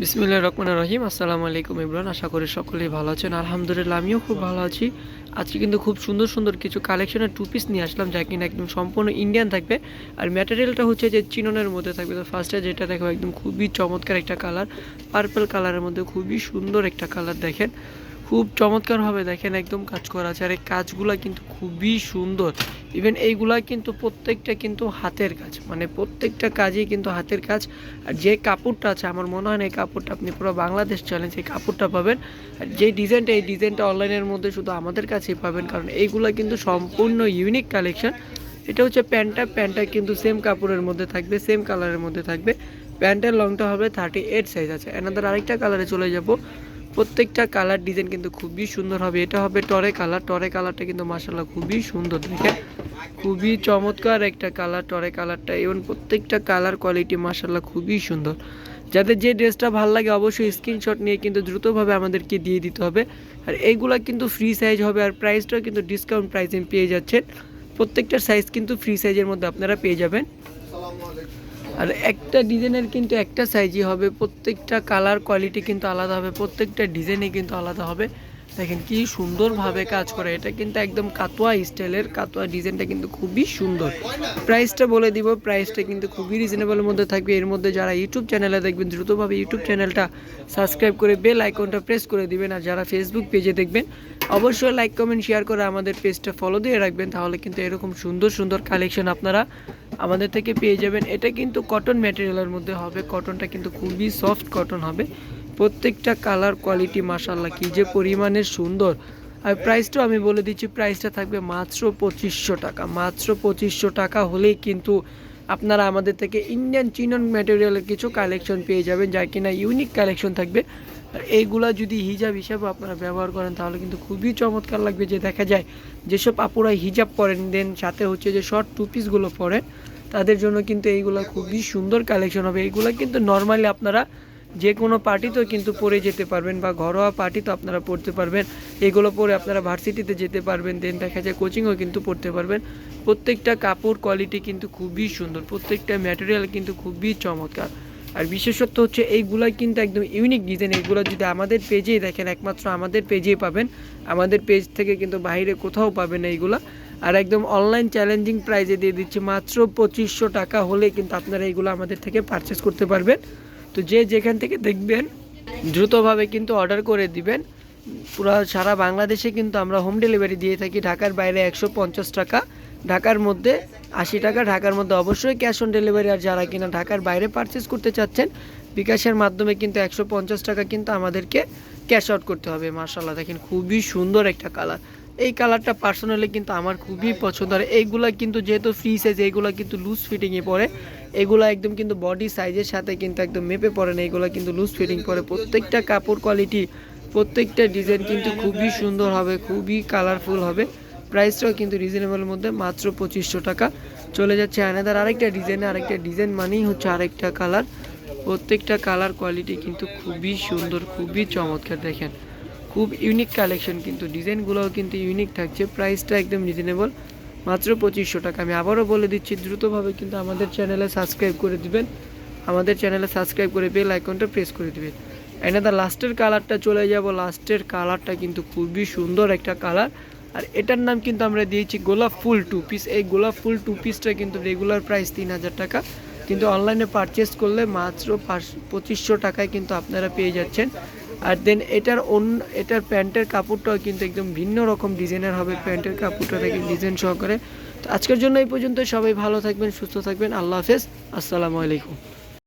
বিসমিল্লাহির রহমানির রহিম। আসসালামু আলাইকুম ইমরান, আশা করি সকলেই ভালো আছেন। আলহামদুলিল্লাহ আমিও খুব ভালো আছি। আজকে কিন্তু খুব সুন্দর সুন্দর কিছু কালেকশনের টু পিস নিয়ে আসলাম, যা কিনা একদম সম্পূর্ণ ইন্ডিয়ান থাকবে। আর ম্যাটেরিয়ালটা হচ্ছে যে চিননের মধ্যে থাকবে। তো ফার্স্টে যেটা দেখো একদম খুবই চমৎকার একটা কালার, পার্পল কালারের মধ্যে খুবই সুন্দর একটা কালার। দেখেন খুব চমৎকারভাবে দেখেন একদম কাজ করা আছে। আর এই কাজগুলো কিন্তু খুবই সুন্দর। ইভেন এইগুলা কিন্তু প্রত্যেকটা কিন্তু হাতের কাজ, মানে প্রত্যেকটা কাজই কিন্তু হাতের কাজ। আর যে কাপড়টা আছে আমার মনে হয় না এই কাপড়টা আপনি পুরো বাংলাদেশ চ্যালেঞ্জ এই কাপড়টা পাবেন। আর যে ডিজাইনটা, এই ডিজাইনটা অনলাইনের মধ্যে শুধু আমাদের কাছেই পাবেন, কারণ এইগুলা কিন্তু সম্পূর্ণ ইউনিক কালেকশন। এটা হচ্ছে প্যান্টটা কিন্তু সেম কাপড়ের মধ্যে থাকবে, সেম কালারের মধ্যে থাকবে। প্যান্টের লংটা হবে 38 সাইজ আছে। এনাদের আরেকটা কালারে চলে যাব। প্রত্যেকটা কালার ডিজাইন কিন্তু খুবই সুন্দর হবে। এটা হবে টরে কালারটা কিন্তু মাশাআল্লাহ খুবই সুন্দর। দেখেন খুবই চমৎকার একটা কালার টরে কালারটা। এবং প্রত্যেকটা কালার কোয়ালিটি মাশাআল্লাহ খুবই সুন্দর। যাদের যে ড্রেসটা ভালো লাগে অবশ্যই স্ক্রিনশট নিয়ে কিন্তু দ্রুতভাবে আমাদেরকে দিয়ে দিতে হবে। আর এইগুলা কিন্তু ফ্রি সাইজ হবে। আর প্রাইসটাও কিন্তু ডিসকাউন্ট প্রাইসে পেয়ে যাচ্ছেন। প্রত্যেকটার সাইজ কিন্তু ফ্রি সাইজের মধ্যে আপনারা পেয়ে যাবেন। আর একটা ডিজাইনের কিন্তু একটা সাইজই হবে। প্রত্যেকটা কালার কোয়ালিটি কিন্তু আলাদা হবে, প্রত্যেকটা ডিজাইনে কিন্তু আলাদা হবে। দেখেন কি সুন্দরভাবে কাজ করে। এটা কিন্তু একদম কাতোয়া স্টাইলের, কাতোয়া ডিজাইনটা কিন্তু খুবই সুন্দর। প্রাইসটা বলে দিব, প্রাইসটা কিন্তু খুবই রিজনেবলের মধ্যে থাকবে। এর মধ্যে যারা ইউটিউব চ্যানেলে দেখবেন দ্রুতভাবে ইউটিউব চ্যানেলটা সাবস্ক্রাইব করে বেল আইকনটা প্রেস করে দিবেন। আর যারা ফেসবুক পেজে দেখবেন অবশ্যই লাইক কমেন্ট শেয়ার করে আমাদের পেজটা ফলো দিয়ে রাখবেন, তাহলে কিন্তু এরকম সুন্দর সুন্দর কালেকশন আপনারা আমাদের থেকে পেয়ে যাবেন। এটা কিন্তু কটন ম্যাটেরিয়ালের মধ্যে হবে। কটনটা কিন্তু খুবই সফট কটন হবে। প্রত্যেকটা কালার কোয়ালিটি মাশাআল্লাহ কি যে পরিমাণের সুন্দর। আর প্রাইসটাও আমি বলে দিচ্ছি, প্রাইসটা থাকবে মাত্র 2500 টাকা। মাত্র 2500 টাকা হলেই কিন্তু আপনারা আমাদের থেকে ইন্ডিয়ান চিনন ম্যাটেরিয়ালের কিছু কালেকশন পেয়ে যাবেন, যা কিনা ইউনিক কালেকশন থাকবে। আর এইগুলা যদি হিজাব হিসাবে আপনারা ব্যবহার করেন তাহলে কিন্তু খুবই চমৎকার লাগবে। যে দেখা যায় যেসব আপুরা হিজাব পরেন, দেন সাথে হচ্ছে যে শর্ট টু পিসগুলো পরেন, তাদের জন্য কিন্তু এইগুলো খুবই সুন্দর কালেকশন হবে। এইগুলো কিন্তু নর্মালি আপনারা যে কোনো পার্টিতেও কিন্তু পরে যেতে পারবেন, বা ঘরোয়া পার্টিতেও আপনারা পড়তে পারবেন। এগুলো পরে আপনারা ভার্সিটিতে যেতে পারবেন, দেন দেখা যায় কোচিংও কিন্তু পড়তে পারবেন। প্রত্যেকটা কাপড় কোয়ালিটি কিন্তু খুবই সুন্দর, প্রত্যেকটা ম্যাটেরিয়াল কিন্তু খুবই চমৎকার। আর বিশেষত্ব হচ্ছে এইগুলো কিন্তু একদম ইউনিক ডিজাইন। এইগুলো যদি আমাদের পেজেই দেখেন, একমাত্র আমাদের পেজেই পাবেন, আমাদের পেজ থেকে কিন্তু বাইরে কোথাও পাবেন না এইগুলো। আর একদম অনলাইন চ্যালেঞ্জিং প্রাইজে দিয়ে দিচ্ছি মাত্র 2500 টাকা হলে কিন্তু আপনারা এইগুলো আমাদের থেকে পারচেস করতে পারবেন। তো যে যেখান থেকে দেখবেন দ্রুতভাবে কিন্তু অর্ডার করে দিবেন। পুরো সারা বাংলাদেশে কিন্তু আমরা হোম ডেলিভারি দিয়ে থাকি। ঢাকার বাইরে 150 টাকা, ঢাকার মধ্যে 80 টাকা। ঢাকার মধ্যে অবশ্যই ক্যাশ অন ডেলিভারি। আর যারা কিনা ঢাকার বাইরে পারচেস করতে চাচ্ছেন বিকাশের মাধ্যমে কিন্তু 150 টাকা কিন্তু আমাদেরকে ক্যাশ আউট করতে হবে। মার্শাল্লাহ দেখেন খুবই সুন্দর একটা কালার। এই কালারটা পার্সোনালি কিন্তু আমার খুবই পছন্দ। আর এইগুলা কিন্তু যেহেতু ফ্রি সাইজ, এইগুলা কিন্তু লুজ ফিটিংয়ে পড়ে। এগুলো একদম কিন্তু বডি সাইজের সাথে কিন্তু একদম মেপে পড়ে না, এগুলো কিন্তু লুজ ফিটিং করে। প্রত্যেকটা কাপড় কোয়ালিটি, প্রত্যেকটা ডিজাইন কিন্তু খুবই সুন্দর হবে, খুবই কালারফুল হবে। প্রাইসটাও কিন্তু রিজনেবলের মধ্যে মাত্র 2500 টাকা। চলে যাচ্ছে আনাদার আরেকটা ডিজাইনে। আরেকটা ডিজাইন মানেই হচ্ছে আরেকটা কালার। প্রত্যেকটা কালার কোয়ালিটি কিন্তু খুবই সুন্দর, খুবই চমৎকার। দেখেন খুব ইউনিক কালেকশন, কিন্তু ডিজাইনগুলোও কিন্তু ইউনিক থাকছে। প্রাইসটা একদম রিজনেবল, মাত্র 2500 টাকা। আমি আবারও বলে দিচ্ছি দ্রুতভাবে কিন্তু আমাদের চ্যানেলে সাবস্ক্রাইব করে দিবেন, আমাদের চ্যানেলে সাবস্ক্রাইব করে বেল আইকনটা প্রেস করে দিবেন। এনাদা লাস্টের কালারটা চলে যাব। লাস্টের কালারটা কিন্তু খুবই সুন্দর একটা কালার। আর এটার নাম কিন্তু আমরা দিয়েছি গোলাপ ফুল টু পিস। এই গোলাপ ফুল টু পিসটা কিন্তু রেগুলার প্রাইস 3000 টাকা, কিন্তু অনলাইনে পারচেস করলে মাত্র 2500 টাকায় কিন্তু আপনারা পেয়ে যাচ্ছেন। আর দেন এটার প্যান্টের কাপড়টাও কিন্তু একদম ভিন্ন রকম ডিজাইনের হবে। প্যান্টের কাপড়টা দেখে ডিজাইন সহকারে। তো আজকের জন্য এই পর্যন্ত। সবাই ভালো থাকবেন, সুস্থ থাকবেন। আল্লাহ হাফেজ, আসসালামু আলাইকুম।